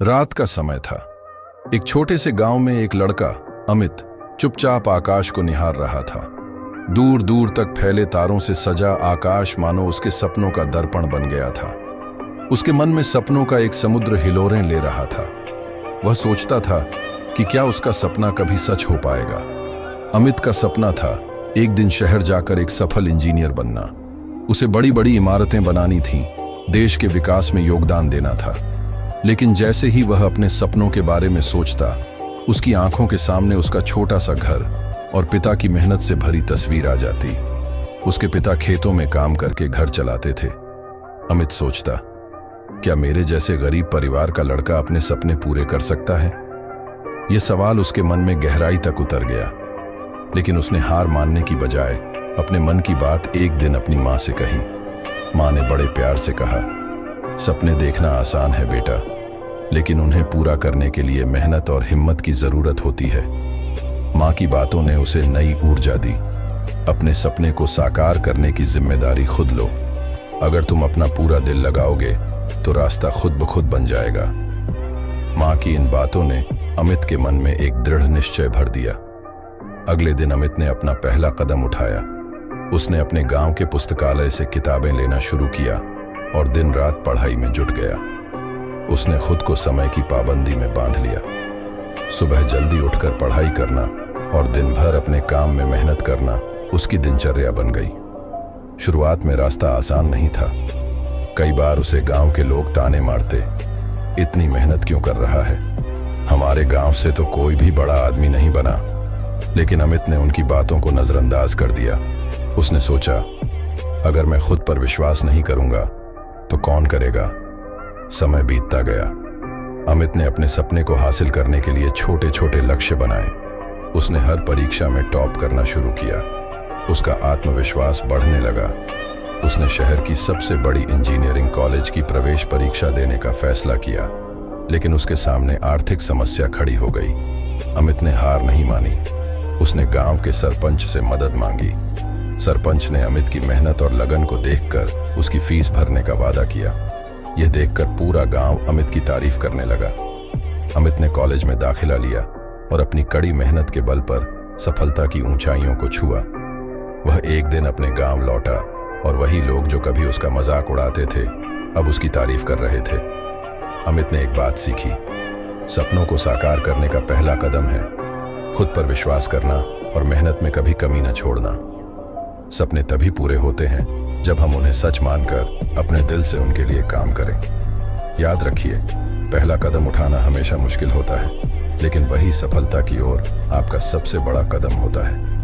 रात का समय था। एक छोटे से गांव में एक लड़का अमित चुपचाप आकाश को निहार रहा था। दूर दूर तक फैले तारों से सजा आकाश मानो उसके सपनों का दर्पण बन गया था। उसके मन में सपनों का एक समुद्र हिलोरें ले रहा था। वह सोचता था कि क्या उसका सपना कभी सच हो पाएगा। अमित का सपना था एक दिन शहर जाकर एक सफल इंजीनियर बनना। उसे बड़ी बड़ी इमारतें बनानी थीं, देश के विकास में योगदान देना था। लेकिन जैसे ही वह अपने सपनों के बारे में सोचता, उसकी आंखों के सामने उसका छोटा सा घर और पिता की मेहनत से भरी तस्वीर आ जाती। उसके पिता खेतों में काम करके घर चलाते थे। अमित सोचता, क्या मेरे जैसे गरीब परिवार का लड़का अपने सपने पूरे कर सकता है? यह सवाल उसके मन में गहराई तक उतर गया। लेकिन उसने हार मानने की बजाय अपने मन की बात एक दिन अपनी माँ से कही। माँ ने बड़े प्यार से कहा, सपने देखना आसान है बेटा, लेकिन उन्हें पूरा करने के लिए मेहनत और हिम्मत की जरूरत होती है। माँ की बातों ने उसे नई ऊर्जा दी। अपने सपने को साकार करने की जिम्मेदारी खुद लो। अगर तुम अपना पूरा दिल लगाओगे तो रास्ता खुद ब खुद बन जाएगा। माँ की इन बातों ने अमित के मन में एक दृढ़ निश्चय भर दिया। अगले दिन अमित ने अपना पहला कदम उठाया। उसने अपने गांव के पुस्तकालय से किताबें लेना शुरू किया और दिन रात पढ़ाई में जुट गया। उसने खुद को समय की पाबंदी में बांध लिया। सुबह जल्दी उठकर पढ़ाई करना और दिन भर अपने काम में मेहनत करना उसकी दिनचर्या बन गई। शुरुआत में रास्ता आसान नहीं था। कई बार उसे गांव के लोग ताने मारते, इतनी मेहनत क्यों कर रहा है? हमारे गांव से तो कोई भी बड़ा आदमी नहीं बना। लेकिन अमित ने उनकी बातों को नजरअंदाज कर दिया। उसने सोचा, अगर मैं खुद पर विश्वास नहीं करूंगा तो कौन करेगा? समय बीतता गया। अमित ने अपने सपने को हासिल करने के लिए छोटे छोटे लक्ष्य बनाए। उसने हर परीक्षा में टॉप करना शुरू किया। उसका आत्मविश्वास बढ़ने लगा। उसने शहर की सबसे बड़ी इंजीनियरिंग कॉलेज की प्रवेश परीक्षा देने का फैसला किया। लेकिन उसके सामने आर्थिक समस्या खड़ी हो गई। अमित ने हार नहीं मानी। उसने गांव के सरपंच से मदद मांगी। सरपंच ने अमित की मेहनत और लगन को देखकर उसकी फीस भरने का वादा किया। यह देखकर पूरा गांव अमित की तारीफ करने लगा। अमित ने कॉलेज में दाखिला लिया और अपनी कड़ी मेहनत के बल पर सफलता की ऊंचाइयों को छुआ। वह एक दिन अपने गांव लौटा और वही लोग जो कभी उसका मजाक उड़ाते थे अब उसकी तारीफ कर रहे थे। अमित ने एक बात सीखी, सपनों को साकार करने का पहला कदम है खुद पर विश्वास करना और मेहनत में कभी कमी न छोड़ना। सपने तभी पूरे होते हैं जब हम उन्हें सच मानकर अपने दिल से उनके लिए काम करें। याद रखिए, पहला कदम उठाना हमेशा मुश्किल होता है, लेकिन वही सफलता की ओर आपका सबसे बड़ा कदम होता है।